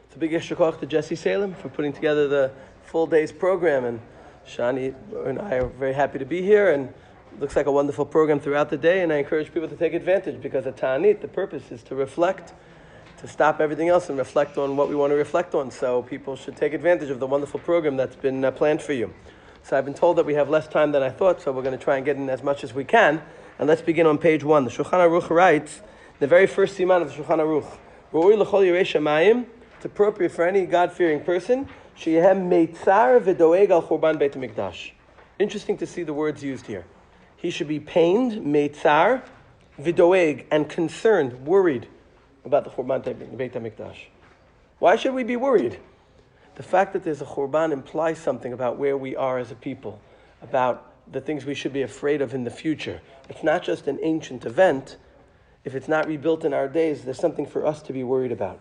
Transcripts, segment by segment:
It's a big yeshar koach to Jesse Salem for putting together the full day's program, and Shani and I are very happy to be here, and it looks like a wonderful program throughout the day, and I encourage people to take advantage, because at Ta'anit, the purpose is to reflect, to stop everything else and reflect on what we want to reflect on. So people should take advantage of the wonderful program that's been planned for you. So I've been told that we have less time than I thought, so we're going to try and get in as much as we can. And let's begin on page 1. The Shulchan Aruch writes, the very first siman of the Shulchan Aruch, Ro'ui l'chol yirei shamayim, it's appropriate for any God-fearing person, sheyehem meitzar v'doeg al churban beit mikdash. Interesting to see the words used here. He should be pained, meitzar, v'doeg, and concerned, worried about the churban beit mikdash. Why should we be worried? The fact that there's a churban implies something about where we are as a people, about the things we should be afraid of in the future. It's not just an ancient event. If it's not rebuilt in our days, there's something for us to be worried about.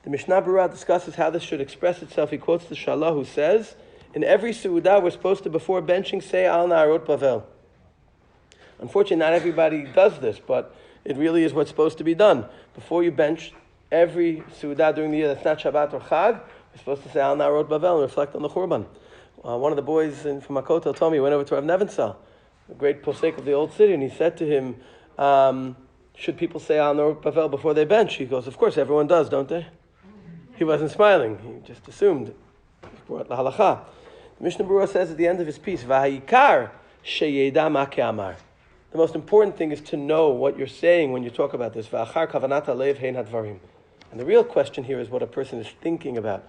The Mishnah Berurah discusses how this should express itself. He quotes the Shalah, who says, in every Seudah, we're supposed to, before benching, say Al Na'arot Bavel. Unfortunately, not everybody does this, but it really is what's supposed to be done. Before you bench, every Seudah during the year that's not Shabbat or Chag, we're supposed to say Al Na'arot Bavel and reflect on the Churban. One of the boys from Makoto told me, he went over to Rav Nevensel, the great posek of the old city, and he said to him, should people say Al Na'arot Bavel before they bench? He goes, of course, everyone does, don't they? He wasn't smiling. He just assumed. He brought the halacha. The Mishnah Berurah says at the end of his piece, V'ha'ikar sheyeda ma ke'amar. The most important thing is to know what you're saying when you talk about this. V'achar kavanat halev hein hadvarim. And the real question here is what a person is thinking about.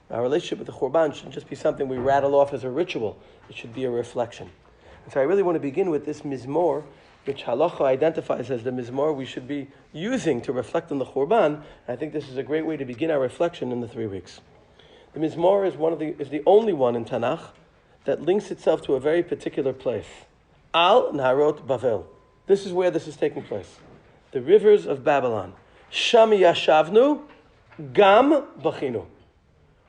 Our relationship with the Churban shouldn't just be something we rattle off as a ritual. It should be a reflection. And so I really want to begin with this mizmor, which halacha identifies as the mizmor we should be using to reflect on the Churban. And I think this is a great way to begin our reflection in the 3 weeks. The mizmor is the only one in Tanakh that links itself to a very particular place. Al Na'arot Bavel. This is where this is taking place. The rivers of Babylon. Sham yashavnu, gam bachinu.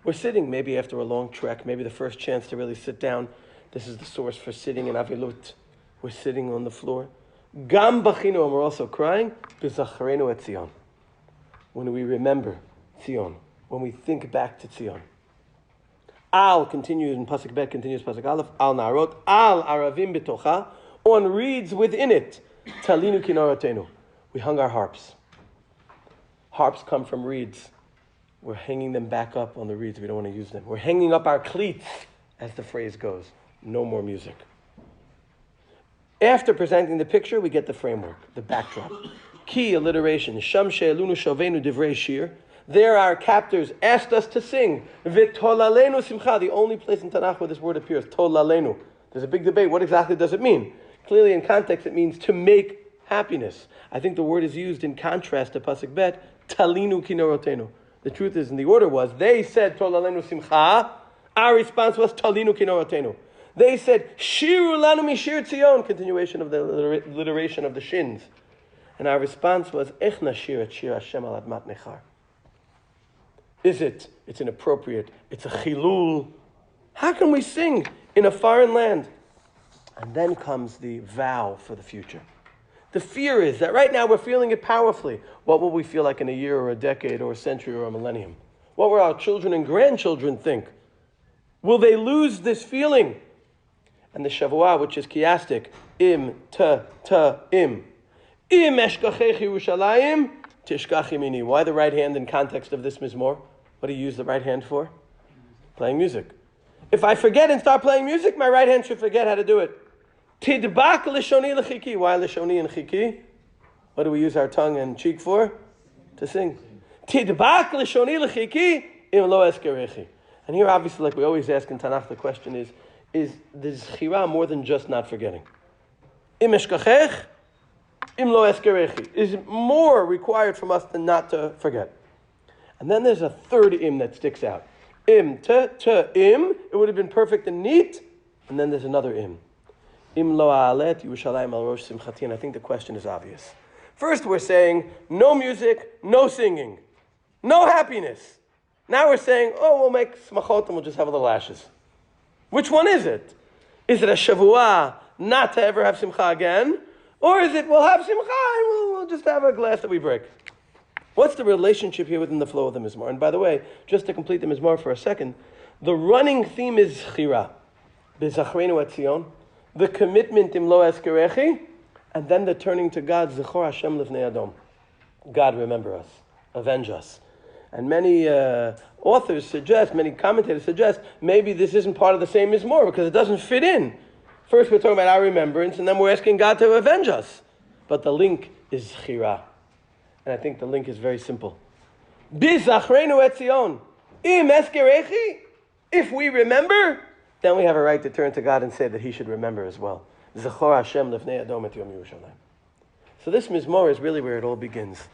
We're sitting maybe after a long trek, maybe the first chance to really sit down. This is the source for sitting in Avilut. We're sitting on the floor. Gam bachinu, and we're also crying. B'zacharenu et Zion. When we remember Zion, when we think back to Zion. Al continues in Pasuk Bet, continues Pasuk Aleph. Al Na'arot, Al Aravim b'tocha. On reeds within it. Talinu kinorotenu. We hung our harps. Harps come from reeds. We're hanging them back up on the reeds. We don't want to use them. We're hanging up our cleats, as the phrase goes. No more music. After presenting the picture, we get the framework, the backdrop. Key alliteration. Sham she'elunu shavenu divrei shir. There our captors asked us to sing. V'tolalenu simcha. The only place in Tanakh where this word appears. Tolalenu. There's a big debate. What exactly does it mean? Clearly in context it means to make happiness. I think the word is used in contrast to Pasuk Bet. Talinu kinorotenu. The truth is, and the order was, they said, Tolalenu simcha. Our response was, Talinu kinorotenu. They said, Shiru lanu mishir tzion, continuation of the alliteration of the shins. And our response was, Ech nashir et shir Hashem al admat nechar. It's inappropriate, it's a chilul. How can we sing in a foreign land? And then comes the vow for the future. The fear is that right now we're feeling it powerfully. What will we feel like in a year or a decade or a century or a millennium? What will our children and grandchildren think? Will they lose this feeling? And the Shavuah, which is chiastic, im, im. Im eshkachech Yerushalayim, tishkach yamini. Why the right hand in context of this mizmor? What do you use the right hand for? Playing music. If I forget and start playing music, my right hand should forget how to do it. Tidbak lishoni l'chiki. Why lishoni and chiki? What do we use our tongue and cheek for? To sing. Tidbak lishoni l'chiki im lo eskerechi. And here, obviously, like we always ask in Tanakh, the question is the zechira more than just not forgetting? Im eshkachech, im lo eskerechi. Is more required from us than not to forget. And then there's a third im that sticks out. Im, im. It would have been perfect and neat. And then there's another im. Im lo ha'alet Yerushalayim al rosh simchati. And I think the question is obvious. First we're saying, no music, no singing, no happiness. Now we're saying, we'll make smachot and we'll just have a little ashes. Which one is it? Is it a shavuah not to ever have simcha again? Or is it, we'll have simcha and we'll just have a glass that we break? What's the relationship here within the flow of the Mizmor? And by the way, just to complete the Mizmor for a second, the running theme is Chira, B'Zachrenu et Zion, the commitment Imlo Eskerechi, and then the turning to God, Zechor Hashem Lifnei Adom. God, remember us, avenge us. And many authors suggest, many commentators suggest, maybe this isn't part of the same Mizmor because it doesn't fit in. First we're talking about our remembrance, and then we're asking God to avenge us. But the link is Chira. And I think the link is very simple. B'Zachrenu et Zion, Im Eskerechi, if we remember, then we have a right to turn to God and say that He should remember as well. Zechor Hashem Lifnei Adom et Yom Yerushalayim. So this Mizmor is really where it all begins.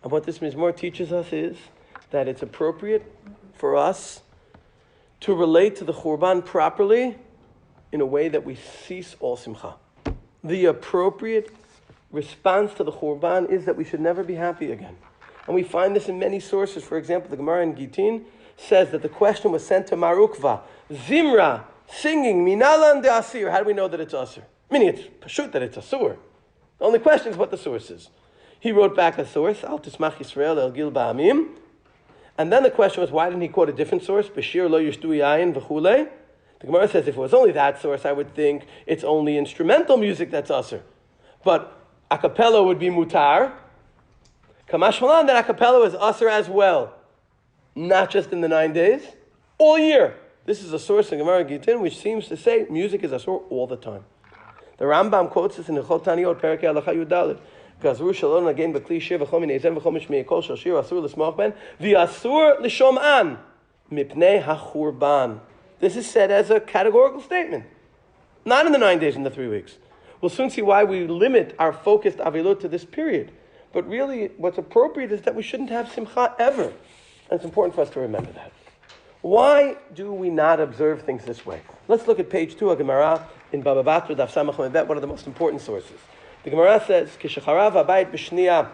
And what this Mizmor teaches us is that it's appropriate for us to relate to the Churban properly in a way that we cease all simcha. The appropriate response to the Churban is that we should never be happy again. And we find this in many sources. For example, the Gemara in Gittin says that the question was sent to Marukva, Zimra, singing, Minalan de Asir. How do we know that it's Asir? Meaning it's pashut that it's Asur. The only question is what the source is. He wrote back a source, Al Tismach Yisrael El Gil Ba'amim. And then the question was, why didn't he quote a different source? Bashir lo yishtu yayin v'chulei. The Gemara says, if it was only that source, I would think it's only instrumental music that's Asr. But a cappella would be mutar. Kamash malan, that a cappella is Asr as well. Not just in the 9 days, all year. This is a source in Gemara Gittin which seems to say music is Asr all the time. The Rambam quotes this in the Chol Taniot, Perek Halacha Yudalid. Gazru shalom again b'kli shir v'chol min ezem v'chol mishmei kol shal shir asur l'smoch ben v'asur l'shom'an mipnei hachurban. This is said as a categorical statement, not in the 9 days, in the 3 weeks. We'll soon see why we limit our focused avilut to this period. But really, what's appropriate is that we shouldn't have simcha ever. And it's important for us to remember that. Why do we not observe things this way? Let's look at page 2 of Gemara in Baba Batra, Daf Samach Mevet, one of the most important sources. The Gemara says, Kishacharav Abayit B'Shniya,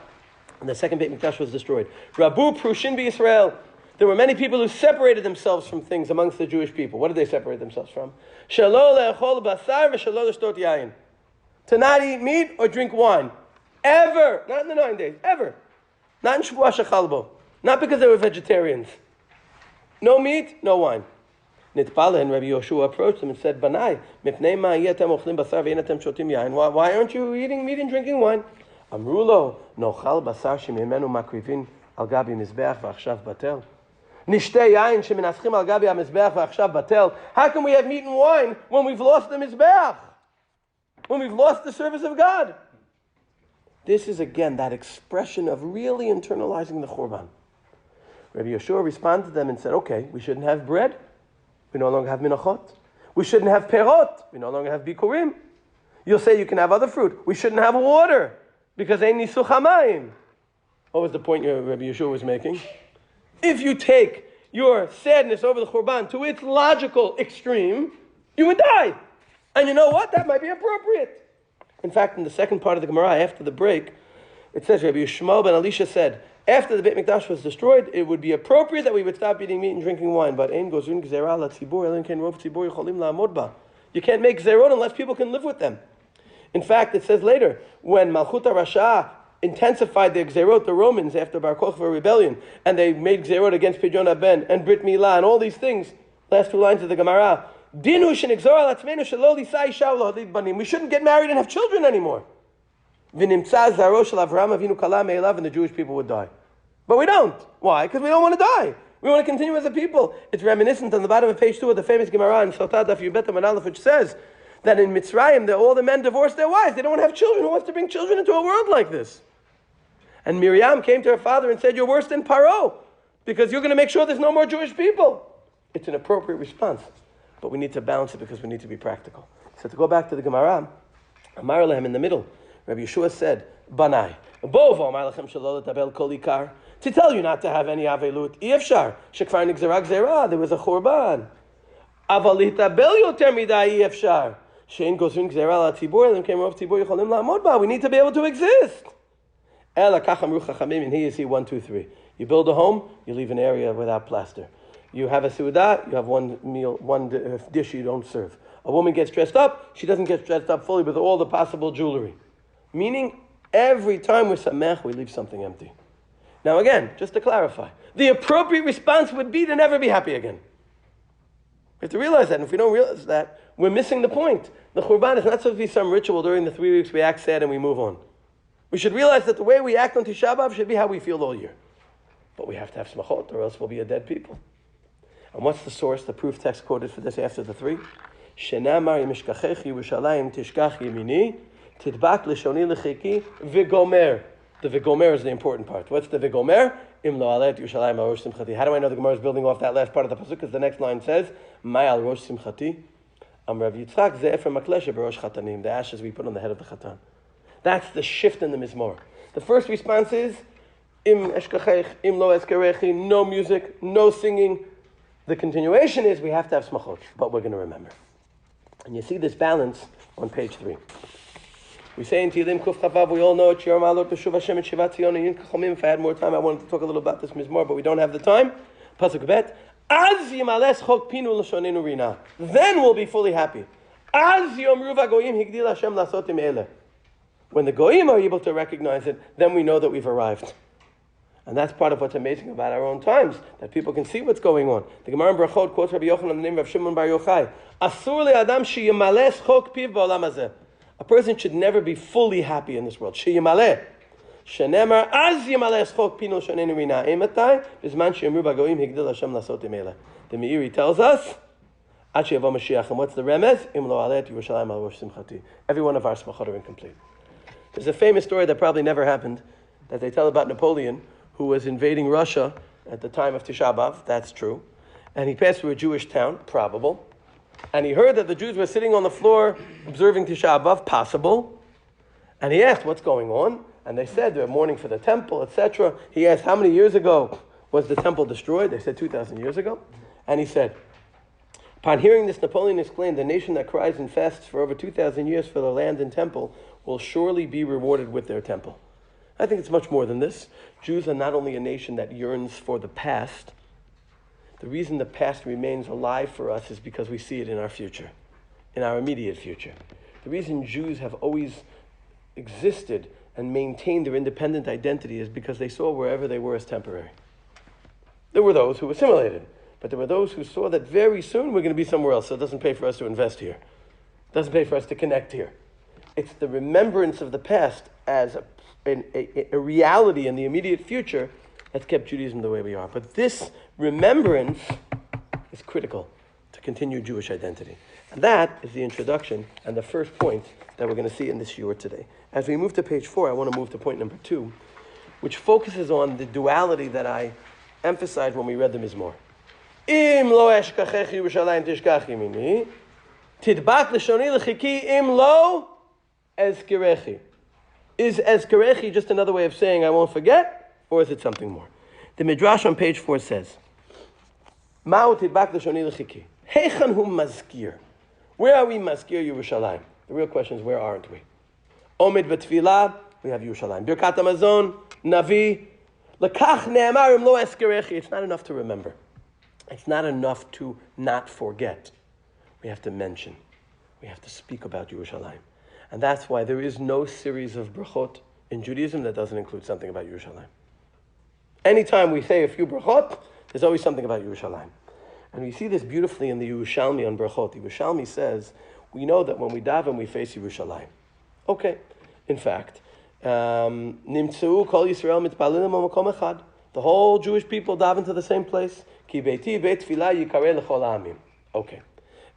and the second Beit Mikdash was destroyed. Rabu Prushin B'Yisrael. There were many people who separated themselves from things amongst the Jewish people. What did they separate themselves from? Shelo le'echol basar v'shelo l'shtot yayin. To not eat meat or drink wine. Ever. Not in the 9 days. Ever. Not in Shavuot Shechalbo. Not because they were vegetarians. No meat, no wine. Nitpala and Rabbi Yoshua approached them and said, Banai, mipnei ma yetem ochlim basar ve'enetem shotim yayin. Why aren't you eating meat and drinking wine? Amrulo, nochal basar shemimenu makrivin al gabi mizbeach v'achshav batel. Nishtei yayin sheminaschim al gabi mizbeach v'achshav batel. How can we have meat and wine when we've lost the mizbeach? When we've lost the service of God? This is again that expression of really internalizing the Churban. Rabbi Yeshua responded to them and said, okay, we shouldn't have bread. We no longer have minachot. We shouldn't have perot. We no longer have bikurim. You'll say you can have other fruit. We shouldn't have water because ein nisuch hamayim. What was the point Rabbi Yeshua was making? If you take your sadness over the Churban to its logical extreme, you would die. And you know what? That might be appropriate. In fact, in the second part of the Gemara, after the break, it says, Rabbi Yishmael ben Elisha said, after the Beit Mikdash was destroyed, it would be appropriate that we would stop eating meat and drinking wine. But ein gozun gzera latzibur elen ken rov tzibur yicholim la'amod ba. You can't make gzerot unless people can live with them. In fact, it says later, when Malchut HaRasha intensified their gzerot, the Romans, after Bar Kokhba rebellion, and they made gzerot against Pidyon Ben and Brit Milah and all these things, last 2 lines of the Gemara, Dinu shenigzor al atzmenu shelo lisai isha u'lohadid banim. We shouldn't get married and have children anymore. V'nimtza zaro shel Avraham Avinu kala me'elav, and the Jewish people would die. But we don't. Why? Because we don't want to die. We want to continue as a people. It's reminiscent on the bottom of page 2 of the famous Gemara in Sotah Daf Yubet Amud Aleph, which says that in Mitzrayim, all the men divorced their wives. They don't want to have children. Who wants to bring children into a world like this? And Miriam came to her father and said, you're worse than Paro, because you're going to make sure there's no more Jewish people. It's an appropriate response. But we need to balance it because we need to be practical. So to go back to the Gemara, Amar Lehem in the middle, Rabbi Yeshua said, Banai, Bovo Amar Lechem Shalol Tabel Kol Ikar, to tell you not to have any avelut. Ifshar, Shekvar Nigzera Gzera, there was a Churban. Aval Tabel Yoter Midai Ifshar. Shein Gozun Gzera La Tzibur, Lim Kem Rov Tzibur Yicholim La'amod Ba. We need to be able to exist. Ela Kach Amru Chachamim, and here you see 1, 2, 3. You build a home, you leave an area without plaster. You have a seudah, you have one meal, one dish you don't serve. A woman gets dressed up, she doesn't get dressed up fully with all the possible jewelry. Meaning, every time we're samech, we leave something empty. Now again, just to clarify, the appropriate response would be to never be happy again. We have to realize that, and if we don't realize that, we're missing the point. The Churban is not supposed to be some ritual during the 3 weeks we act sad and we move on. We should realize that the way we act on Tisha B'Av should be how we feel all year. But we have to have smachot, or else we'll be a dead people. And what's the source, the proof text quoted for this after the 3? Shenamar yimishkachech Yerushalayim tishkach yemini, tidbak leshoni lechiki, v'gomer. The v'gomer is the important part. What's the v'gomer? Im lo alet Yerushalayim al rosh simchati. How do I know the Gemara is building off that last part of the pasuk? Because the next line says, May al rosh simchati, Rav Yitzchak ze'eh from maklesha b'rosh chatanim. The ashes we put on the head of the chatan. That's the shift in the mizmor. The first response is, Im eshkachech, im lo eskerechi, no music, no singing. The continuation is we have to have smachot, but we're going to remember. And you see this balance on page 3. We say in Tehillim Kuf Chavav, we all know it, Shiur Ma'alot B'Shuv Hashem et Shivat Zion and Yin Chachomim. If I had more time, I wanted to talk a little about this mizmor, but we don't have the time. Pasuk Bet. Az yimales chok pinu l'shonenu rina. Then we'll be fully happy. Az yomru v'goyim higdil Hashem lasot im eleh. When the goyim are able to recognize it, then we know that we've arrived. And that's part of what's amazing about our own times, that people can see what's going on. The Gemara in Brachot quotes Rabbi Yochanan in the name of Shimon Bar Yochai. Asur le'adam sheyimales chok piv ba'olam hazeh. A person should never be fully happy in this world. Sheyimaleh. Shenemar az yimales chok pinu shonenu rina. Emetai bizman sheyamru b'goyim higdil Hashem lasot im eleh. The Meiri tells us, Ad sheyavo Mashiach. And what's the remez? Im lo alet Yerushalayim al rosh simchati. Every one of our smachot are incomplete. There's a famous story that probably never happened, that they tell about Napoleon, who was invading Russia at the time of Tisha B'Av. That's true. And he passed through a Jewish town, probable. And he heard that the Jews were sitting on the floor observing Tisha B'Av, possible. And he asked, what's going on? And they said they're mourning for the temple, etc. He asked, how many years ago was the temple destroyed? They said 2,000 years ago. And he said, upon hearing this, Napoleon exclaimed, the nation that cries and fasts for over 2,000 years for the land and temple will surely be rewarded with their temple. I think it's much more than this. Jews are not only a nation that yearns for the past. The reason the past remains alive for us is because we see it in our future, in our immediate future. The reason Jews have always existed and maintained their independent identity is because they saw wherever they were as temporary. There were those who assimilated, but there were those who saw that very soon we're going to be somewhere else, so it doesn't pay for us to invest here. It doesn't pay for us to connect here. It's the remembrance of the past as a reality in the immediate future that's kept Judaism the way we are. But this remembrance is critical to continue Jewish identity. And that is the introduction and the first point that we're going to see in this shiur today. As we move to page 4, I want to move to point number 2, which focuses on the duality that I emphasized when we read the Mizmor. Im lo eshkachech Yerushalayim tishkach yemini, tidbak leshoni lechiki im lo ezkirechi. Is ezkirechi just another way of saying I won't forget, or is it something more? The Midrash on page 4 says, Ma'u tidbak leshoni lechiki. Heichan hu mazkir. Where are we mazkir Yerushalayim? The real question is, where aren't we? Omid v'tfilah, we have Yerushalayim. Birkat Hamazon, Navi. Lekach ne'amar im lo ezkirechi. It's not enough to remember. It's not enough to not forget. We have to mention. We have to speak about Yerushalayim. And that's why there is no series of brachot in Judaism that doesn't include something about Yerushalayim. Anytime we say a few brachot, there's always something about Yerushalayim. And we see this beautifully in the Yerushalmi on brachot. The Yerushalmi says, we know that when we daven, we face Yerushalayim. Okay. In fact, Nimtzeu kol Yisrael mitpalilim b'makom echad. The whole Jewish people daven to the same place. Ki beiti beit tfilah yikareh l'chol ha'amim. Okay.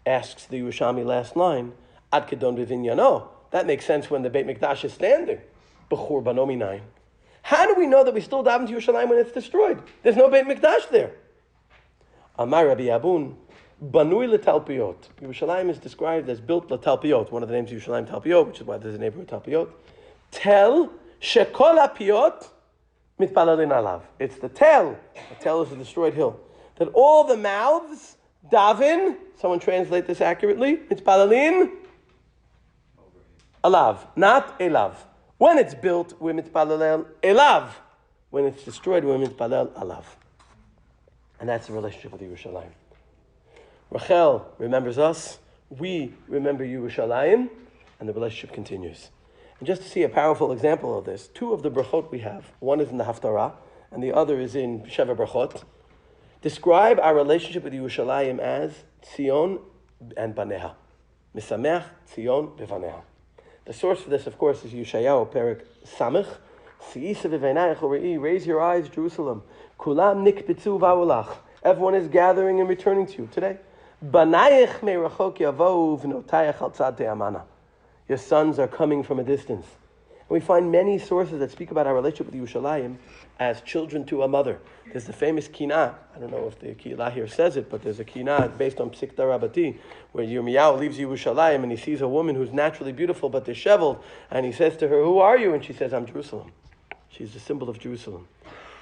Asks the Yerushalmi last line, Ad kedon b'vinyano. That makes sense when the Beit Mikdash is standing. B'churbanon minayin. How do we know that we still daven to Yerushalayim when it's destroyed? There's no Beit Mikdash there. Amar Rabbi Abun, banui l'talpiot. Yerushalayim is described as built l'talpiot. One of the names of Yerushalayim, talpiot, which is why there's a neighborhood talpiot. Tel shekol hapiot mitpalalin alav. It's the tel. The tel is a destroyed hill. That all the mouths daven. Someone translate this accurately. Mitpalalin alav, not elav. When it's built, we're mitpalal elav. When it's destroyed, we're mitpalal alav. And that's the relationship with Yerushalayim. Rachel remembers us. We remember Yerushalayim. And the relationship continues. And just to see a powerful example of this, 2 of the brachot we have, one is in the Haftarah, and the other is in Sheva Brachot, describe our relationship with Yerushalayim as Tzion and Baneha. Misamech Tzion Bevaneha. The source for this, of course, is Yeshayahu, Perek Samech. Raise your eyes, Jerusalem. Kulam nikbitzu va'ulach. Everyone is gathering and returning to you today. Banayich me'rachok yavou v'notayach al tzad te'amana. Your sons are coming from a distance. And we find many sources that speak about our relationship with Yerushalayim as children to a mother. There's the famous Kinah. I don't know if the Keilah here says it, but there's a Kinah based on Psikta Rabbati, where Yirmiyahu leaves Yerushalayim and he sees a woman who's naturally beautiful but disheveled, and he says to her, "Who are you?" And she says, "I'm Jerusalem." She's the symbol of Jerusalem.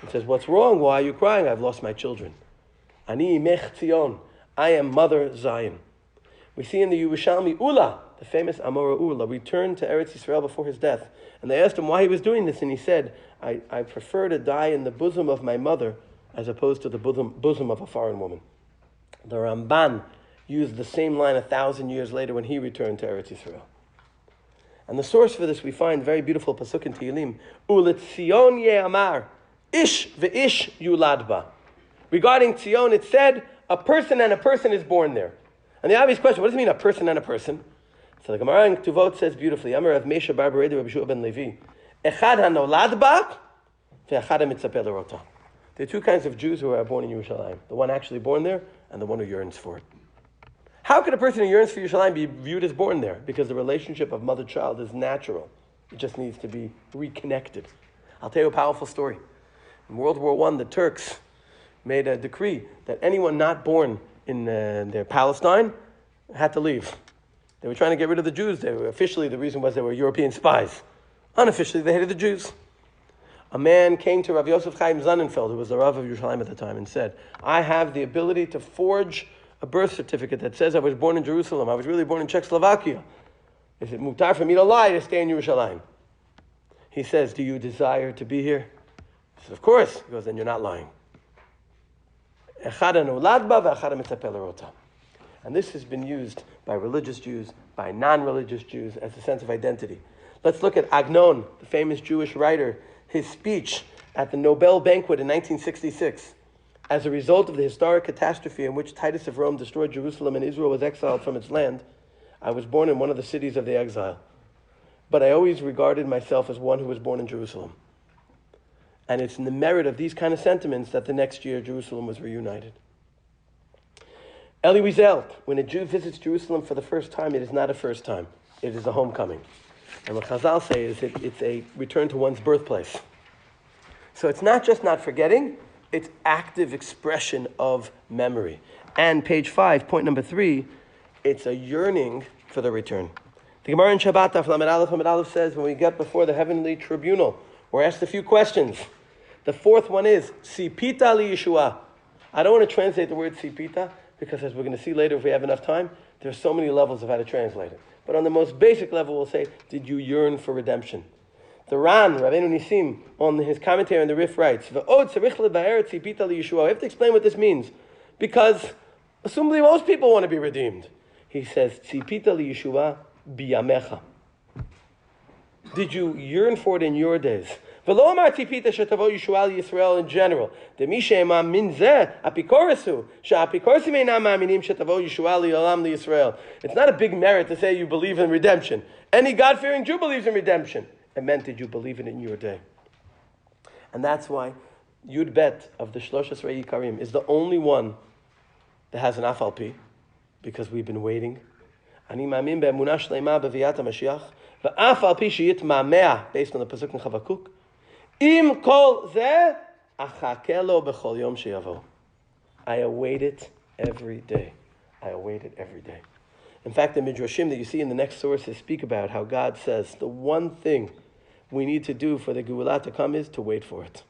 He says, "What's wrong? Why are you crying?" "I've lost my children." Ani mech Tzion. I am Mother Zion. We see in the Yerushalmi Ula, the famous Amora Ula, returned to Eretz Yisrael before his death. And they asked him why he was doing this, and he said, I prefer to die in the bosom of my mother as opposed to the bosom of a foreign woman. The Ramban used the same line 1,000 years later when he returned to Eretz Yisrael. And the source for this we find very beautiful pasuk in Tehillim. Ulet Tzion ye'amar, ish ve'ish yulad ba. Regarding Tzion, it said, a person and a person is born there. And the obvious question, what does it mean, a person and a person? So the Gemara in Tuvot says beautifully, Amar Rav Meisha bar Beredi Rabbi Shua ben Levi, Echad hanolad ba, ve'echad hamitzapeh l'rota. There are two kinds of Jews who are born in Yerushalayim. The one actually born there, and the one who yearns for it. How could a person who yearns for Yerushalayim be viewed as born there? Because the relationship of mother-child is natural. It just needs to be reconnected. I'll tell you a powerful story. In World War I, the Turks made a decree that anyone not born in their Palestine had to leave. They were trying to get rid of the Jews. Officially, the reason was they were European spies. Unofficially, they hated the Jews. A man came to Rav Yosef Chaim Sonnenfeld, who was the Rav of Yerushalayim at the time, and said, I have the ability to forge a birth certificate that says I was born in Jerusalem. I was really born in Czechoslovakia. Is it mutar for me to lie to stay in Yerushalayim? He says, do you desire to be here? He says, of course. He goes, then you're not lying. And this has been used by religious Jews, by non-religious Jews, as a sense of identity. Let's look at Agnon, the famous Jewish writer, his speech at the Nobel banquet in 1966. As a result of the historic catastrophe in which Titus of Rome destroyed Jerusalem and Israel was exiled from its land, I was born in one of the cities of the exile. But I always regarded myself as one who was born in Jerusalem. And it's in the merit of these kind of sentiments that the next year Jerusalem was reunited. Eli Wiesel, when a Jew visits Jerusalem for the first time, it is not a first time. It is a homecoming. And what Chazal say is it's a return to one's birthplace. So it's not just not forgetting, it's active expression of memory. And page 5, point number 3, it's a yearning for the return. The Gemara in Shabbat, Lamed Aleph says, when we get before the heavenly tribunal, we're asked a few questions. The fourth one is, Sipita li Yeshua. I don't want to translate the word Sipita, because as we're going to see later if we have enough time, there's so many levels of how to translate it. But on the most basic level, we'll say, did you yearn for redemption? The Ran, Rabbeinu Nisim, on his commentary on the Rif writes, we have to explain what this means, because assumably most people want to be redeemed. He says, Tzipita li Yeshua biyamecha. Did you yearn for it in your days? In general. It's not a big merit to say you believe in redemption. Any God-fearing Jew believes in redemption. It meant, did you believe it in your day? And that's why Yud Bet of the Shlosh Esrei Yikarim is the only one that has an Afal Pi, because we've been waiting. Ani ma'amin be'emunah shleima b'viyat HaMashiach, v'afal pi sheyitma'meh, based on the Pasuk in Chavakuk, im kol zeh achake lo b'chol yom sheyavo. I await it every day. I await it every day. In fact, the Midrashim that you see in the next sources speak about how God says the one thing we need to do for the Geulah to come is to wait for it.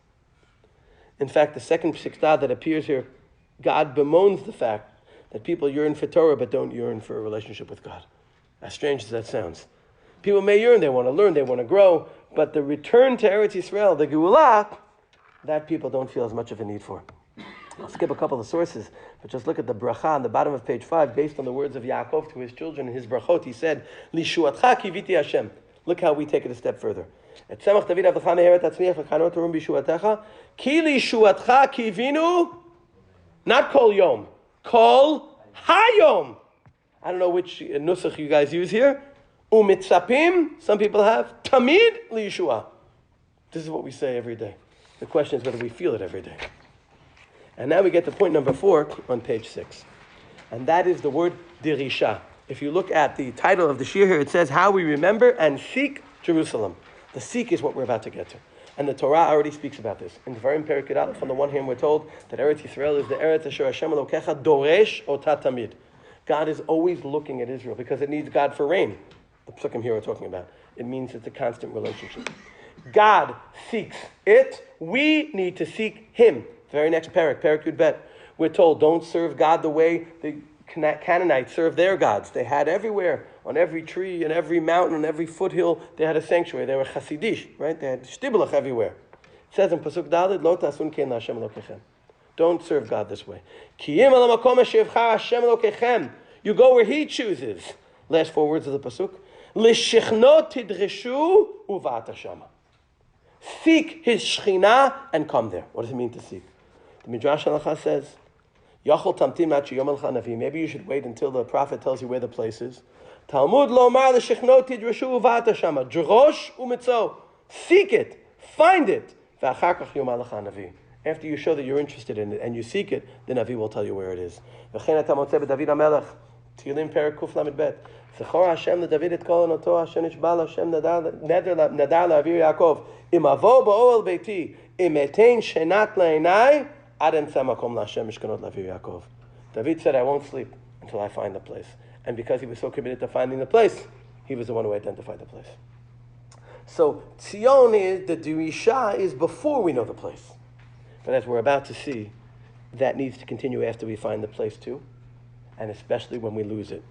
In fact, the second psiktah that appears here, God bemoans the fact that people yearn for Torah but don't yearn for a relationship with God. As strange as that sounds. People may yearn, they want to learn, they want to grow, but the return to Eretz Yisrael, the Geulah, that people don't feel as much of a need for. I'll skip a couple of sources, but just look at the bracha on the bottom of page 5, based on the words of Yaakov to his children in his brachot. He said, Lishuatcha kiviti Hashem. Look how we take it a step further. Et tzemach David avdecha meheret atzmiach v'chanot urum b'yishuatecha ki lishuatcha kivinu, not kol yom, kol hayom. I don't know which nusach you guys use here. Umitzapim, some people have, tamid liyishua. This is what we say every day. The question is whether we feel it every day. And now we get to point number 4 on page 6. And that is the word dirisha. If you look at the title of the shir here, it says how we remember and seek Jerusalem. The seek is what we're about to get to. And the Torah already speaks about this. In the very Perikut Aleph, on the one hand, we're told that Eretz Yisrael is the Eretz Asher Hashem Elokecha Doresh Ota Tamid. God is always looking at Israel because it needs God for rain. The psukim here are talking about. It means it's a constant relationship. God seeks it. We need to seek Him. Very next parak, Perikut Bet, we're told don't serve God the way the Canaanites served their gods. They had everywhere, on every tree and every mountain and every foothill, they had a sanctuary. They were chasidish, right? They had shtiblach everywhere. It says in Pasuk Daled, Lo tasun ken Hashem Elokechem. Don't serve God this way. Kiyim al makom shevchar Hashem Elokechem. You go where He chooses. Last 4 words of the Pasuk. L'shichno tidreshu uvata shama. Seek His Shekhinah and come there. What does it mean to seek? The Midrash Halacha says, Yachol tamtim achi yom elcha navi. Maybe you should wait until the prophet tells you where the place is. Talmud lomar l'shechno tidreshu uvata shama. Drosh umitzo. Seek it. Find it. V'achar kach yom elcha navi. After you show that you're interested in it and you seek it, the Navi will tell you where it is. V'chein ata motzeh b'David HaMelech. Tehillim Perek Kuf Lamed Bet. Zechor Hashem l'David et kol anoto Hashem nishbal Hashem nadar la'avir Yaakov. Im avo ba'oel beiti. Im etein shenat la'enai. David said, I won't sleep until I find the place. And because he was so committed to finding the place, he was the one who identified the place. So Tzion is, the Dirisha is before we know the place. But as we're about to see, that needs to continue after we find the place too, and especially when we lose it.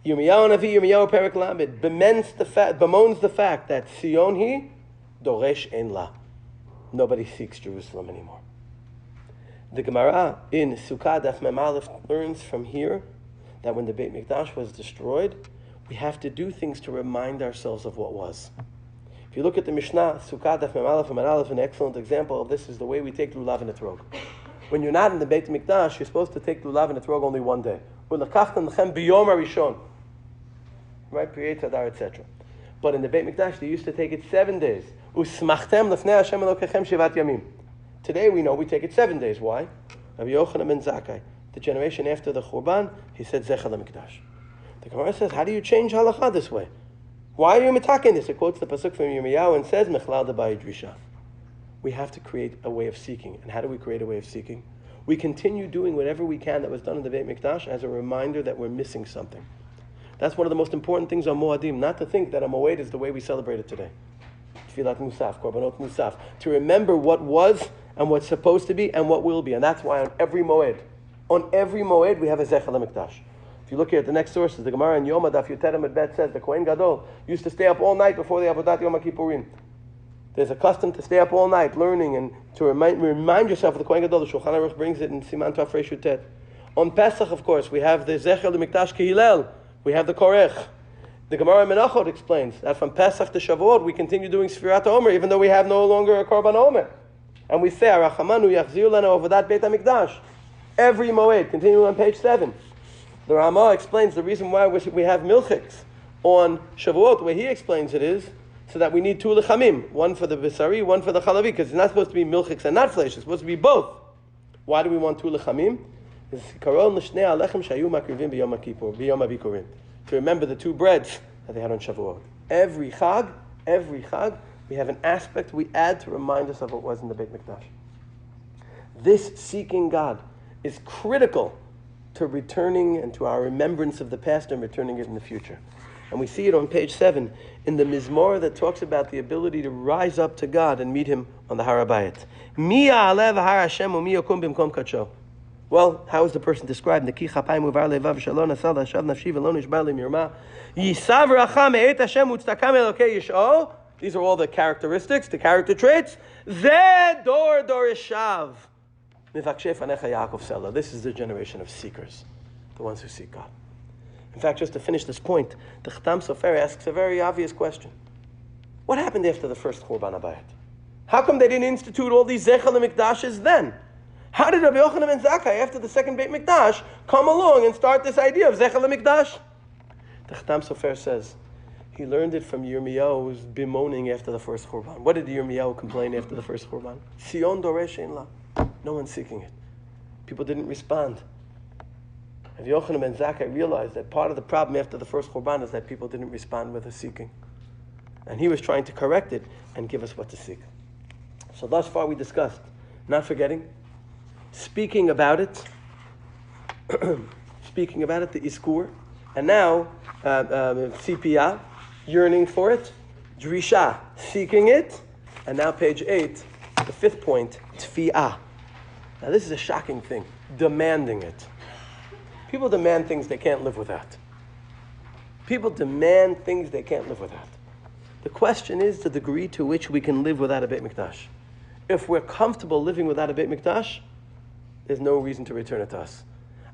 Yirmiyahu Navi, Yirmiyahu Perek Lamed bemoans the fact that Tzion hi doresh ein la. Nobody seeks Jerusalem anymore. The Gemara in Sukkah Daf Mem Aleph learns from here that when the Beit Mikdash was destroyed, we have to do things to remind ourselves of what was. If you look at the Mishnah, Sukkah Daf Mem Aleph, an excellent example of this is the way we take lulav and etrog. When you're not in the Beit Mikdash, you're supposed to take lulav and etrog only one day. Right, Priyet Hadar, etc. But in the Beit Mikdash, they used to take it 7 days. Usmachtem lefnei Hashem Elokechem shivat yamim. Today we know we take it 7 days. Why? Rabbi Yochanan ben Zakkai, the generation after the Churban, he said Zecher LaMikdash. The Gemara says, how do you change halacha this way? Why are you mitaking this? It quotes the pasuk from Yirmiyahu and says Mechlal Dabai Drisha. We have to create a way of seeking. And how do we create a way of seeking? We continue doing whatever we can that was done in the Beit Mikdash as a reminder that we're missing something. That's one of the most important things on Moadim, not to think that a Moed is the way we celebrate it today. Tfilat Musaf, Korbanot Musaf. To remember what was and what's supposed to be and what will be. And that's why on every Moed we have a Zecher LaMikdash. If you look here at the next sources, the Gemara in Yom Daf Yuterem at Bet says the Kohen Gadol used to stay up all night before the Avodat Yom HaKippurim. There's a custom to stay up all night learning and to remind yourself of the Kohen Gadol. The Shulchan Aruch brings it in Siman Tov Reish Yutet. On Pesach, of course, we have the Zecher LaMikdash Kehilel. We have the Korech. The Gemara in Menachot explains that from Pesach to Shavuot we continue doing Sfirat HaOmer even though we have no longer a Korban Omer. And we say, Arachamanu Yachzir Lana Avodat Beit HaMikdash. Every Moed, continuing on page 7. The Ramah explains the reason why we have milchiks on Shavuot. The way he explains it is so that we need 2 lechamim, one for the Bisari, one for the Chalavi, because it's not supposed to be milchiks and not flesh, it's supposed to be both. Why do we want 2 lechamim? To remember the 2 breads that they had on Shavuot. Every chag, we have an aspect we add to remind us of what was in the Beit Mikdash. This seeking God is critical to returning and to our remembrance of the past and returning it in the future. And we see it on page 7 in the Mizmor that talks about the ability to rise up to God and meet Him on the Har HaBayit. Well, how is the person described? These are all the characteristics, the character traits. This is the generation of seekers, the ones who seek God. In fact, just to finish this point, the Chatam Sofer asks a very obvious question. What happened after the first Churban Abayit? How come they didn't institute all these Zechel Mikdashes then? How did Rabbi Yochanan ben Zakkai, after the second Beit Mikdash, come along and start this idea of Zechel Mikdash? The Chatam Sofer says, he learned it from Yirmiyahu, who was bemoaning after the first Churban. What did Yirmiyahu complain after the first Churban? Sion doresh ein la. No one's seeking it. People didn't respond. Rabbi Yochanan ben Zakkai realized that part of the problem after the first Churban is that people didn't respond with a seeking. And he was trying to correct it and give us what to seek. So thus far we discussed, not forgetting, speaking about it, the iskur, and now CPA, yearning for it, drisha, seeking it, and now page 8, the fifth point, tfi'ah. Now this is a shocking thing, demanding it. People demand things they can't live without. People demand things they can't live without. The question is the degree to which we can live without a Beit Mikdash. If we're comfortable living without a Beit Mikdash, there's no reason to return it to us.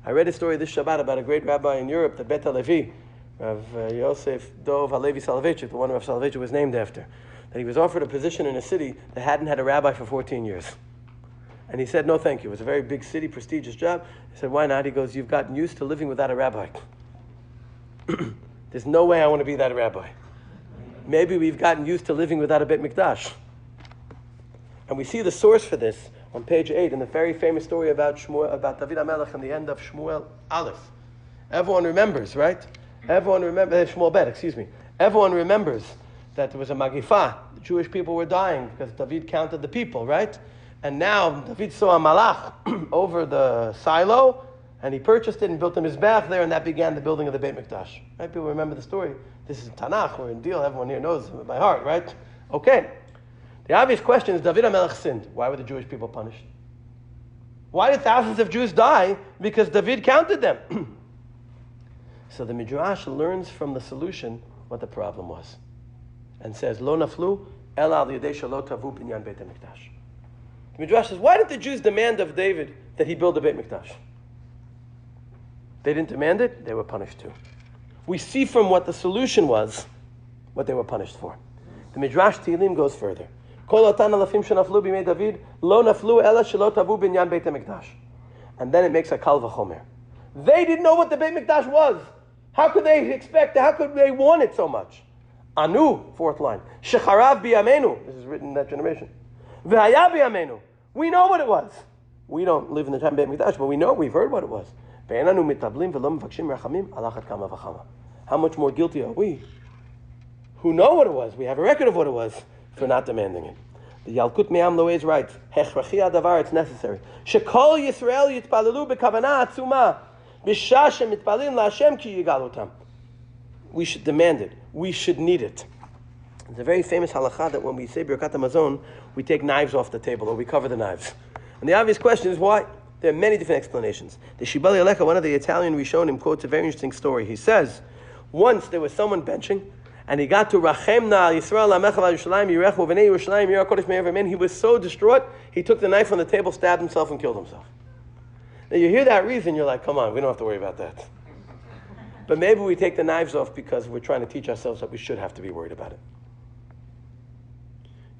I read a story this Shabbat about a great rabbi in Europe, the Bet HaLevi, Rav Yosef Dov HaLevi Soloveitchik, the one Rav Soloveitchik was named after, that he was offered a position in a city that hadn't had a rabbi for 14 years. And he said, no thank you. It was a very big city, prestigious job. He said, why not? He goes, you've gotten used to living without a rabbi. There's no way I want to be that rabbi. Maybe we've gotten used to living without a Beit Mikdash. And we see the source for this on page 8 in the very famous story about David HaMelech and the end of Shmuel Aleph. Everyone remembers, right? Everyone remembers, Shmuel Bet, excuse me. Everyone remembers that there was a Magifa. The Jewish people were dying because David counted the people, right? And now David saw a malach over the silo, and he purchased it and built a mizbeach there, and that began the building of the Beit Mikdash. Right? People remember the story. This is Tanakh, we're in deal, everyone here knows it by heart, right? Okay. The obvious question is, David HaMelech sinned. Why were the Jewish people punished? Why did thousands of Jews die? Because David counted them. So the Midrash learns from the solution what the problem was. And says, Lo naflu, ela al yedei shelo tavu binyan Beit HaMikdash. The Midrash says, why did the Jews demand of David that he build a Beit Mikdash? They didn't demand it, they were punished too. We see from what the solution was, what they were punished for. The Midrash Tehillim goes further. And then it makes a kal v'chomer. They didn't know what the Beit Mikdash was. How could they expect it? How could they want it so much? Anu, fourth line. Shecharav biyamenu. This is written in that generation. V'haya biyamenu. We know what it was. We don't live in the time of Beit Mikdash, but we know, we've heard what it was. How much more guilty are we who know what it was? We have a record of what it was for not demanding it. The Yalkut Me'am Loez writes, Hechrachi adavar, it's necessary. Shekol Yisrael yitpalelu bekavana atzuma b'shah shemitpalin la'Hashem ki yigalutam. We should demand it. We should need it. It's a very famous halakha that when we say Birkat HaMazon, we take knives off the table or we cover the knives. And the obvious question is why? There are many different explanations. The Shibali Alecha, one of the Italian Rishonim, quotes a very interesting story. He says, once there was someone benching, and he got to Rachemna Yisrael Lamecha Yerushalayim Yirechu V'nei Yerushalayim Yirah Kodesh Me'ever Men. He was so distraught, he took the knife from the table, stabbed himself, and killed himself. Now you hear that reason, you're like, come on, we don't have to worry about that. But maybe we take the knives off because we're trying to teach ourselves that we should have to be worried about it.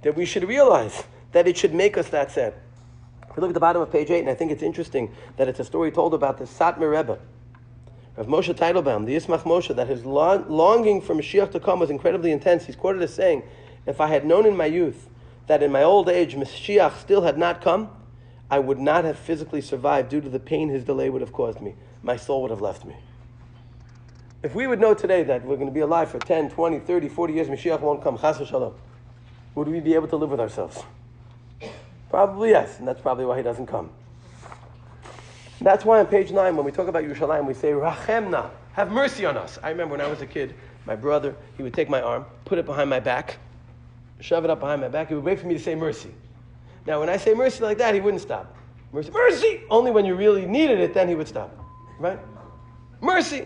That we should realize that it should make us that sad. If you look at the bottom of page 8, and I think it's interesting that it's a story told about the Satmar Rebbe, of Moshe Teitelbaum, the Isthmus Moshe, that his longing for Mashiach to come was incredibly intense. He's quoted as saying, if I had known in my youth that in my old age Mashiach still had not come, I would not have physically survived due to the pain his delay would have caused me. My soul would have left me. If we would know today that we're going to be alive for 10, 20, 30, 40 years, Mashiach won't come, chas v'shalom, would we be able to live with ourselves? Probably yes, and that's probably why he doesn't come. That's why on page 9, when we talk about Yerushalayim, we say, Rachemna, have mercy on us. I remember when I was a kid, my brother, he would take my arm, put it behind my back, shove it up behind my back. He would wait for me to say mercy. Now, when I say mercy like that, he wouldn't stop. Mercy, mercy! Only when you really needed it, then he would stop. Right? Mercy!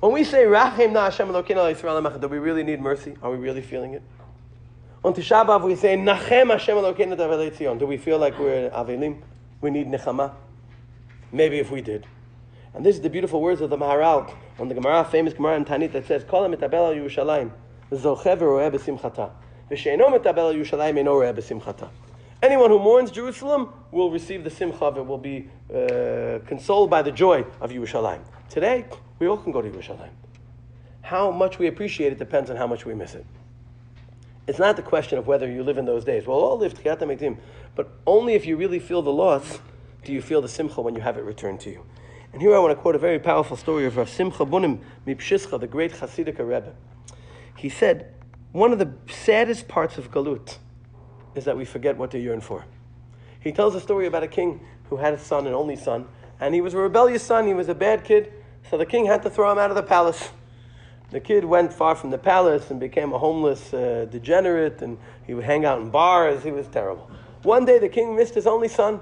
When we say, Rachemna Hashem Elokeinu al Yisrael Hamecha, do we really need mercy? Are we really feeling it? On Tisha B'Av, we say, Nachem Hashem Elokeinu D'Avelei Tzion. Do we feel like we're Avelim? We need Nechama? Maybe if we did. And this is the beautiful words of the Maharal on the Gemara, famous Gemara in Tanit, that says, Kol HaMitabel al Yerushalayim, Zochev v'roeh b'simchata. Anyone who mourns Jerusalem will receive the simcha, it will be consoled by the joy of Yerushalayim. Today, we all can go to Yerushalayim. How much we appreciate it depends on how much we miss it. It's not the question of whether you live in those days. We'll all live together, but only if you really feel the loss do you feel the simcha when you have it returned to you. And here I want to quote a very powerful story of Rav Simcha Bunim Mipshischa, the great Hasidic Rebbe. He said, one of the saddest parts of Galut is that we forget what to yearn for. He tells a story about a king who had a son, an only son, and he was a rebellious son, he was a bad kid, so the king had to throw him out of the palace. The kid went far from the palace and became a homeless degenerate, and he would hang out in bars. He was terrible. One day the king missed his only son,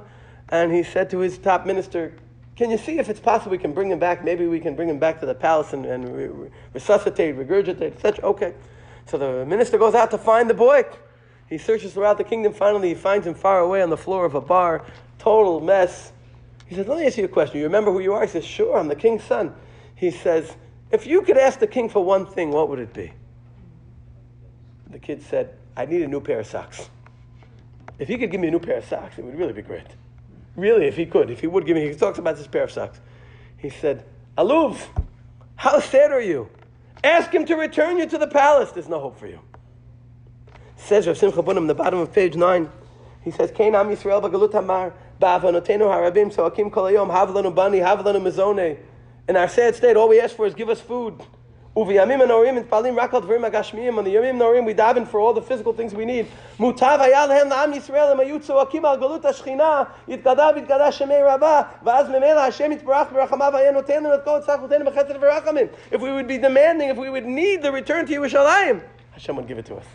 and he said to his top minister, can you see if it's possible we can bring him back? Maybe we can bring him back to the palace and resuscitate, regurgitate, etc. Okay. So the minister goes out to find the boy. He searches throughout the kingdom. Finally, he finds him far away on the floor of a bar. Total mess. He says, let me ask you a question. You remember who you are? He says, sure, I'm the king's son. He says, if you could ask the king for one thing, what would it be? The kid said, I need a new pair of socks. If he could give me a new pair of socks, it would really be great. Really, if he would give me, he talks about this pair of socks. He said, Aluv, how sad are you? Ask him to return you to the palace. There's no hope for you. Says Rav Simcha Bunim, the bottom of page 9, he says, Kein Am Yisrael b'galut hamar, ba'avanotenu harabim, soakim kol hayom, hav lanu bani, hav lanu mezoneh. In our sad state, all we ask for is give us food. Uviyamim anorim, mitpalim rak al dvarim hagashmiyim. On the yamim anorim, we daven for all the physical things we need. Mutav hayal lehem la'am Yisrael, emayut soakim al galut hashchina, yitgadav yitgadav shemei rabah, va'az memela Hashem yitbarach b'rachamav hayeh noten lanu et kol tzachotenu b'chesed v'rachamim. If we would be demanding, if we would need the return to Yerushalayim, Hashem would give it to us.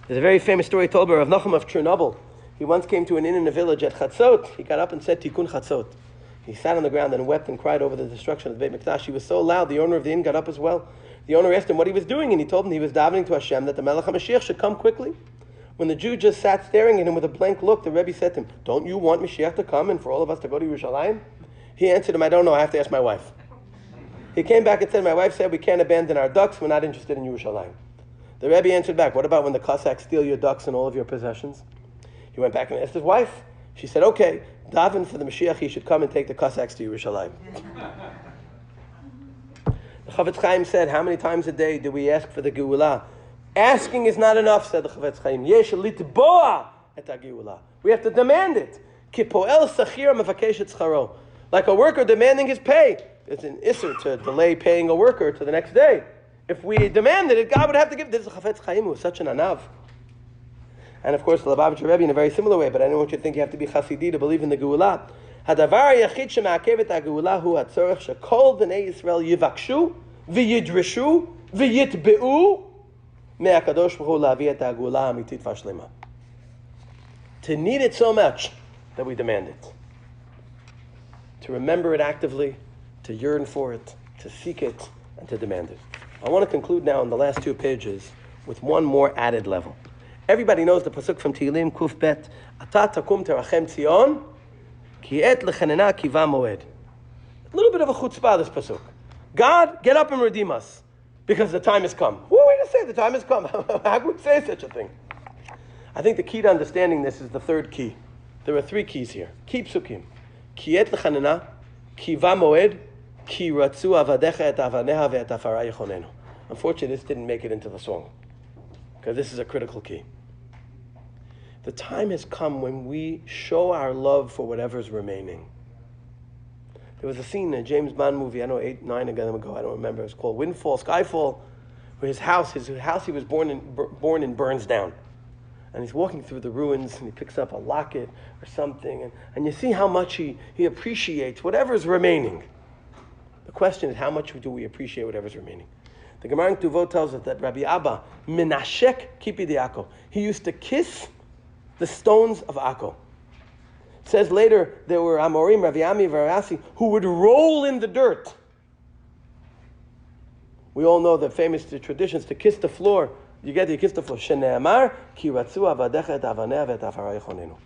There's a very famous story told by Rav Nachum of Chernobyl. He once came to an inn in a village at Chatzot. He got up and said, Tikkun Chatzot. He sat on the ground and wept and cried over the destruction of the Beit Mikdash. He was so loud, the owner of the inn got up as well. The owner asked him what he was doing, and he told him he was davening to Hashem that the Melech HaMashiach should come quickly. When the Jew just sat staring at him with a blank look, the Rebbe said to him, don't you want Mashiach to come and for all of us to go to Yerushalayim? He answered him, I don't know, I have to ask my wife. He came back and said, my wife said we can't abandon our ducks, we're not interested in Yerushalayim. The Rebbe answered back, what about when the Cossacks steal your ducks and all of your possessions? He went back and asked his wife. She said, okay, daven for the Mashiach, he should come and take the Cossacks to Yerushalayim. The Chavetz Chaim said, how many times a day do we ask for the Geulah? Asking is not enough, said the Chavetz Chaim. Yesh litboa et ha-Geulah. We have to demand it. Ki po'el sachir mevakesh et scharo. Like a worker demanding his pay. It's an isser to delay paying a worker to the next day. If we demanded it, God would have to give. This is Chavetz Chaim, who was such an anav. And of course, the Lubavitcher Rebbe in a very similar way, but I don't want you to think you have to be Chasidi to believe in the Geulah. Hadavar yachid shema'akev et ha-Geulah hu hatzorech shekol b'nei Yisrael yivakshu v'yidreshu v'yitbe'u me'akadosh Baruch Hu la'avi et ha-Geulah ha'amitit v'ashlema. To need it so much that we demand it. To remember it actively, to yearn for it, to seek it, and to demand it. I want to conclude now in the last 2 pages with one more added level. Everybody knows the pasuk from Tehillim, Kuf Bet, Ata takum terachem Tzion, ki et lechanena kiva moed. A little bit of a chutzpah, this pasuk. God, get up and redeem us, because the time has come. Who are we to say the time has come? How could we say such a thing? I think the key to understanding this is the third key. There are 3 keys here. Ki psukim. Ki et lechanena, kiva moed, Ki ratzu avadecha et avaneha ve'et afara yechonenu. Unfortunately, this didn't make it into the song, because this is a critical key. The time has come when we show our love for whatever's remaining. There was a scene in a James Bond movie, I know 8, 9 ago, I don't remember, it was called Windfall, Skyfall, where his house he was born in burns down. And he's walking through the ruins, and he picks up a locket or something, and you see how much he appreciates whatever's remaining. The question is, how much do we appreciate whatever's remaining? The Gemara in Tuvot tells us that Rabbi Abba, Menashek Kipi de Akko, he used to kiss the stones of Akko. It says later there were Amorim, Ravi Ami, Varasi, who would roll in the dirt. We all know the famous traditions to kiss the floor. You kiss the floor. Shene'amar ki ratzu avadecha et avaneh ve'et afara yechonenu.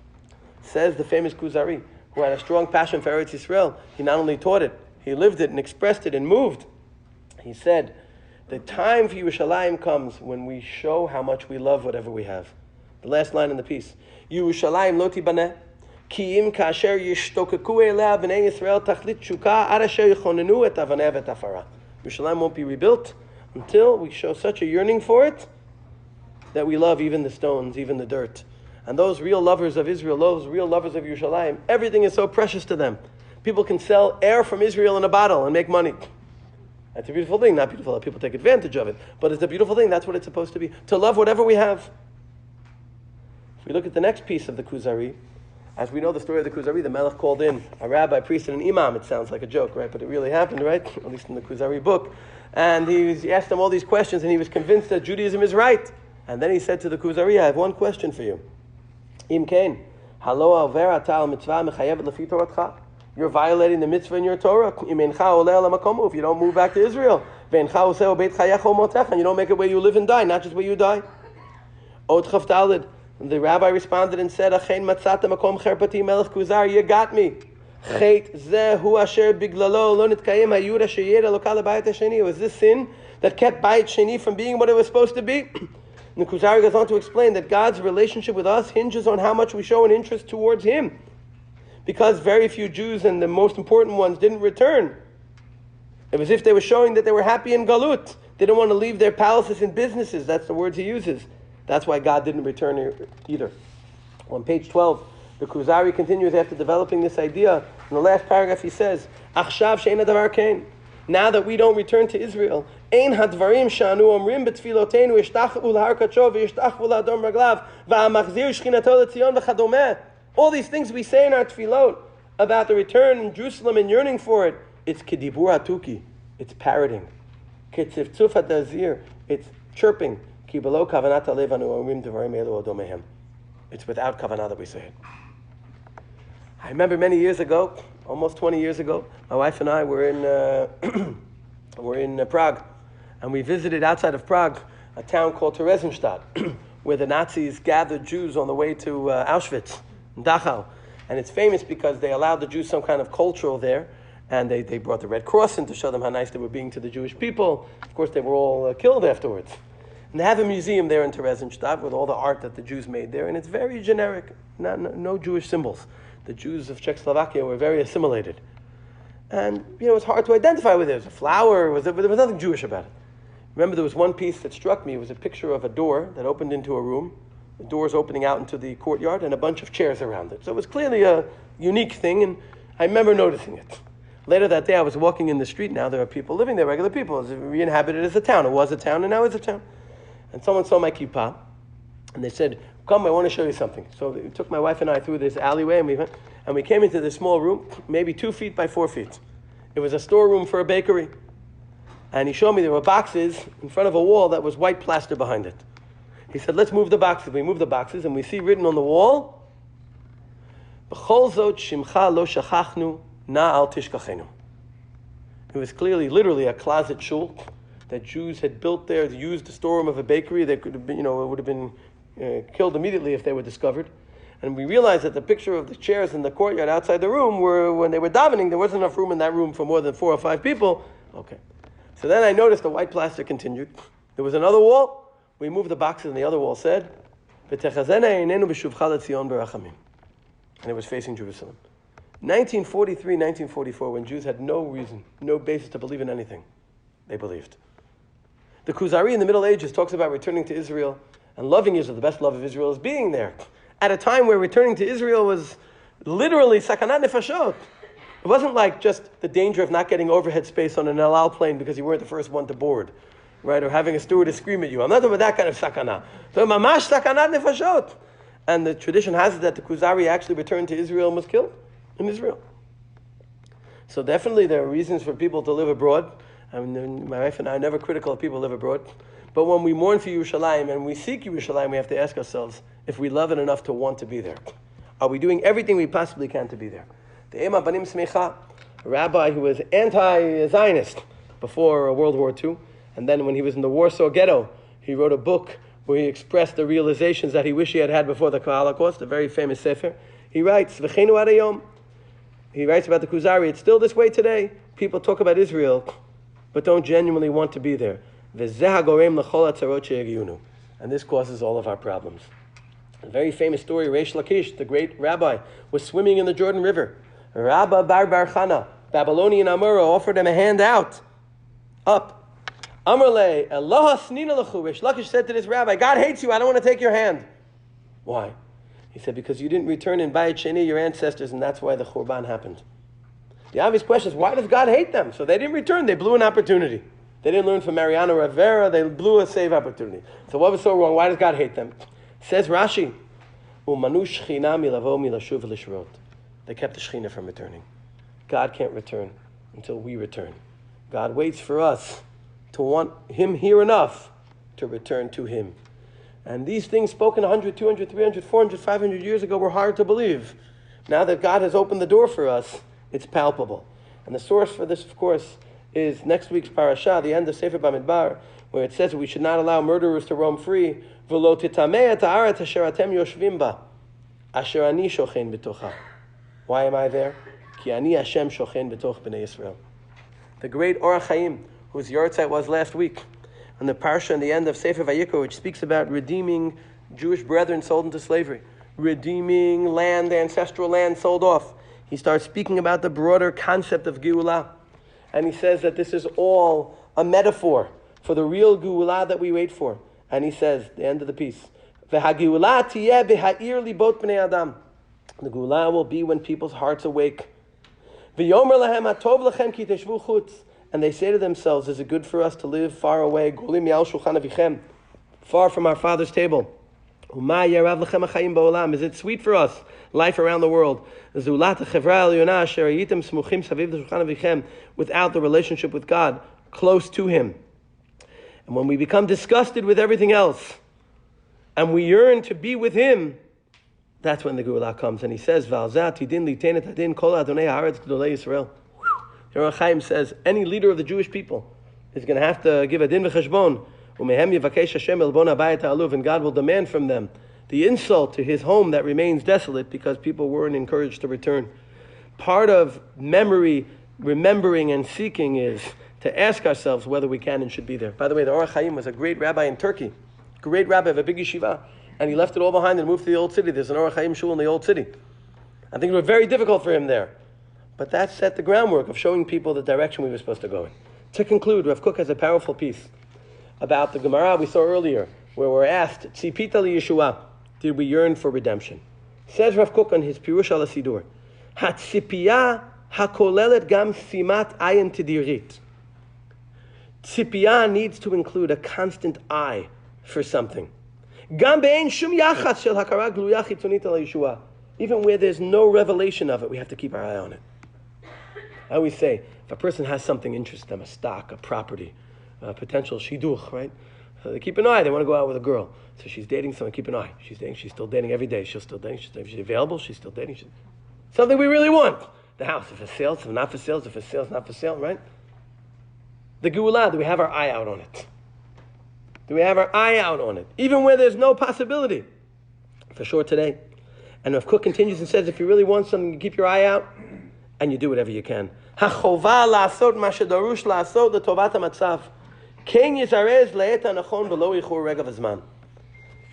Says the famous Kuzuri, who had a strong passion for Eretz Yisrael. He not only taught it, he lived it and expressed it and moved. He said The time for Yerushalayim comes when we show how much we love whatever we have. The last line in the piece. Yerushalayim lo tibaneh, ki im kasher yishtokaku elea b'nei Yisrael tachlit shuka ad asher yichonenu et avaneh v'et afara. Yerushalayim won't be rebuilt until we show such a yearning for it that we love even the stones, even the dirt. And those real lovers of Israel, those real lovers of Yerushalayim, everything is so precious to them. People can sell air from Israel in a bottle and make money. That's a beautiful thing. Not beautiful that people take advantage of it, but it's a beautiful thing. That's what it's supposed to be. To love whatever we have. If we look at the next piece of the Kuzuri, as we know the story of the Kuzuri, the Melech called in a rabbi, priest, and an imam. It sounds like a joke, right? But it really happened, right? At least in the Kuzuri book. And he asked them all these questions, and he was convinced that Judaism is right. And then he said to the Kuzuri, I have one question for you. Im kain, halo aver ata al mitzvah mechayevet lefi toratcha. You're violating the mitzvah in your Torah. If you don't move back to Israel, and you don't make it where you live and die, not just where you die. The rabbi responded and said, you got me. Was this sin that kept Bayit Sheni from being what it was supposed to be? And the Kuzari goes on to explain that God's relationship with us hinges on how much we show an interest towards Him. Because very few Jews, and the most important ones, didn't return. It was as if they were showing that they were happy in Galut. They didn't want to leave their palaces and businesses. That's the words he uses. That's why God didn't return either. On page 12, the Kuzari continues after developing this idea. In the last paragraph he says, Achshav she'en hadavar kain. Now that we don't return to Israel, ein hadvarim shanu omrim betfilotenu yishtachu l'har kadsho v'yishtachu l'adom raglav v'amachzir shchinato l'tzion v'chadomeh. All these things we say in our tefillot about the return in Jerusalem and yearning for it, it's kedibur hatuki, it's parroting. Ketzivtzuf hadazir, it's chirping. Ki below kavanat alevanu omrim devarim elu odomehem. It's without kavanah that we say it. I remember many years ago, almost 20 years ago, my wife and I were in Prague, and we visited outside of Prague a town called Theresienstadt, where the Nazis gathered Jews on the way to Auschwitz. Dachau. And it's famous because they allowed the Jews some kind of cultural there, and they brought the Red Cross in to show them how nice they were being to the Jewish people. Of course, they were all killed afterwards. And they have a museum there in Theresienstadt with all the art that the Jews made there, and it's very generic, no Jewish symbols. The Jews of Czechoslovakia were very assimilated. And, it's hard to identify with it. It was a flower, there was nothing Jewish about it. Remember, there was one piece that struck me. It was a picture of a door that opened into a room, the doors opening out into the courtyard, and a bunch of chairs around it. So it was clearly a unique thing, and I remember noticing it. Later that day, I was walking in the street. Now there are people living there, regular people. It's re-inhabited as a town. It was a town, and now it's a town. And someone saw my kippah, and they said, come, I want to show you something. So they took my wife and I through this alleyway, and we came into this small room, maybe 2 feet by 4 feet. It was a storeroom for a bakery. And he showed me there were boxes in front of a wall that was white plaster behind it. He said, let's move the boxes. We moved the boxes, and we see written on the wall, B'chol zot shimcha lo shachachnu na al tishkachenu. It was clearly, literally, a closet shul that Jews had built there, used the storeroom of a bakery. They could have been, it would have been killed immediately if they were discovered. And we realized that the picture of the chairs in the courtyard outside the room were, when they were davening, there wasn't enough room in that room for more than 4 or 5 people. Okay. So then I noticed the white plaster continued. There was another wall. We moved the boxes, and the other wall said, and it was facing Jerusalem. 1943, 1944, when Jews had no reason, no basis to believe in anything, they believed. The Kuzari in the Middle Ages talks about returning to Israel and loving Israel. The best love of Israel is being there. At a time where returning to Israel was literally sakanat nefashot. It wasn't like just the danger of not getting overhead space on an El Al plane because you weren't the first one to board, right? Or having a stewardess scream at you. I'm not talking about that kind of sakana. So mamash sakanat nefashot. And the tradition has it that the Kuzari actually returned to Israel and was killed in Israel. So definitely there are reasons for people to live abroad. I mean, my wife and I are never critical of people who live abroad. But when we mourn for Yerushalayim and we seek Yerushalayim, we have to ask ourselves if we love it enough to want to be there. Are we doing everything we possibly can to be there? The Ema Banim Smecha, a rabbi who was anti-Zionist before World War II, and then when he was in the Warsaw Ghetto, he wrote a book where he expressed the realizations that he wished he had had before the Holocaust, a very famous sefer. He writes, V'cheinu adayom. He writes about the Kuzari, it's still this way today. People talk about Israel, but don't genuinely want to be there. And this causes all of our problems. A very famous story, Reish Lakish, the great rabbi, was swimming in the Jordan River. Rabba Bar Chana, Babylonian Amora, offered him a hand out, up. Amrle, Allah Snina Lachu. Reish Lakish said to this rabbi, God hates you, I don't want to take your hand. Why? He said, because you didn't return in Bayit Sheni, your ancestors, and that's why the Khurban happened. The obvious question is, why does God hate them? So they didn't return, they blew an opportunity. They didn't learn from Mariano Rivera, they blew a save opportunity. So what was so wrong? Why does God hate them? Says Rashi, they kept the Shekhinah from returning. God can't return until we return. God waits for us to want Him here enough to return to Him. And these things spoken 100, 200, 300, 400, 500 years ago were hard to believe. Now that God has opened the door for us, it's palpable. And the source for this, of course, is next week's parasha, the end of Sefer Bamidbar, where it says we should not allow murderers to roam free. V'lo titamei et haaretz asher atem yoshvim ba, asher ani shochen b'tocha. Why am I there? Ki ani Hashem shochen b'toch b'nei Yisrael. The great Orach Chaim, whose yahrzeit was last week, and the parsha in the end of Sefer Vayikra, which speaks about redeeming Jewish brethren sold into slavery, redeeming land, ancestral land sold off. He starts speaking about the broader concept of Geulah. And he says that this is all a metaphor for the real Geulah that we wait for. And he says, the end of the piece, V'hageulah tiyeh b'ha'ir libot b'nei adam. The Geulah will be when people's hearts awake. V'yomer lahem atov lachem ki teshvu chutz. And they say to themselves, is it good for us to live far away, golim yal shulchan avichem, far from our Father's table? Uma yarav lachem ha'chaim ba'olam. Is it sweet for us, life around the world? Zulat ha'chevra elyon asher hayitem smuchim saviv l'shulchan avichem, without the relationship with God, close to Him. And when we become disgusted with everything else, and we yearn to be with Him, that's when the Geulah comes. And he says, V'alzat tidin litenet adin kol adonai haaretz gdolei Yisrael. Orach Chaim says, any leader of the Jewish people is going to have to give a din v'cheshbon, u'mehem yivakesh Hashem elbon habayit ha'aluv, and God will demand from them the insult to His home that remains desolate because people weren't encouraged to return. Part of memory, remembering, and seeking is to ask ourselves whether we can and should be there. By the way, the Orach Chaim was a great rabbi in Turkey, great rabbi of a big yeshiva, and he left it all behind and moved to the old city. There's an Orach Chaim shul in the old city. I think it was very difficult for him there. But that set the groundwork of showing people the direction we were supposed to go in. To conclude, Rav Kook has a powerful piece about the Gemara we saw earlier, where we're asked, Tzipita li Yeshua, did we yearn for redemption? Says Rav Kook on his Pirush al Sidur, Hatzipiyah hakolelet gam simat ayin tidirit. Tzipiyah needs to include a constant eye for something. Gam be'ein shum yachas shel hakara gluya chitzonit al Yeshua. Even where there's no revelation of it, we have to keep our eye on it. I always say, if a person has something interesting them, a stock, a property, a potential shidduch, right? So they keep an eye. They want to go out with a girl. So she's dating someone. Keep an eye. She's dating. She's still dating every day. She's still dating. She's available. She's still dating. Something we really want. The house, if it's for sale, if it's not for sale, if it's for sale, it's not for sale, right? The Geulah, do we have our eye out on it? Do we have our eye out on it? Even where there's no possibility. For sure today. And Rav Kook continues and says, if you really want something, you keep your eye out and you do whatever you can. Hachovah la'asot ma shedarush la'asot l'tovat ha'matzav. Ken yizarez la'et ha'nachon v'lo yichur regav hazman.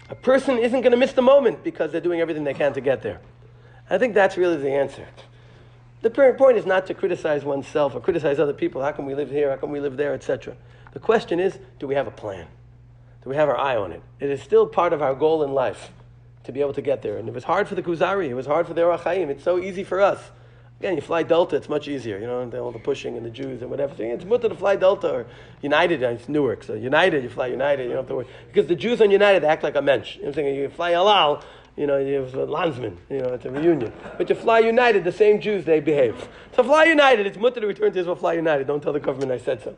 A person isn't going to miss the moment because they're doing everything they can to get there. I think that's really the answer. The point is not to criticize oneself or criticize other people. How can we live here? How can we live there, etc. The question is, do we have a plan? Do we have our eye on it? It is still part of our goal in life to be able to get there. And it was hard for the Kuzuri. It was hard for the Orach Chaim. It's so easy for us. Again, you fly Delta, it's much easier, and all the pushing and the Jews and whatever. So it's mutter to fly Delta or United. It's Newark, so United, you fly United, you don't have to worry. Because the Jews on United, they act like a mensch. You know what I'm saying? You fly El Al, you have a Landsman, it's a reunion. But you fly United, the same Jews, they behave. So fly United, it's mutter to return to Israel, fly United. Don't tell the government I said so. And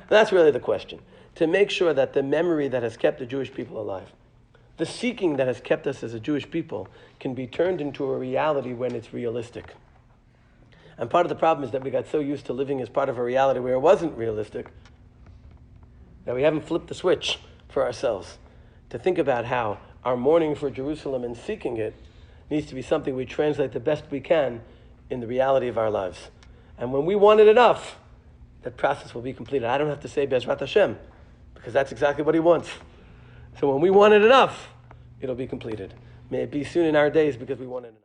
that's really the question. To make sure that the memory that has kept the Jewish people alive, the seeking that has kept us as a Jewish people, can be turned into a reality when it's realistic. And part of the problem is that we got so used to living as part of a reality where it wasn't realistic that we haven't flipped the switch for ourselves to think about how our mourning for Jerusalem and seeking it needs to be something we translate the best we can in the reality of our lives. And when we want it enough, that process will be completed. I don't have to say Bezrat Hashem. because that's exactly what he wants. So when we want it enough, it'll be completed. May it be soon in our days because we want it enough.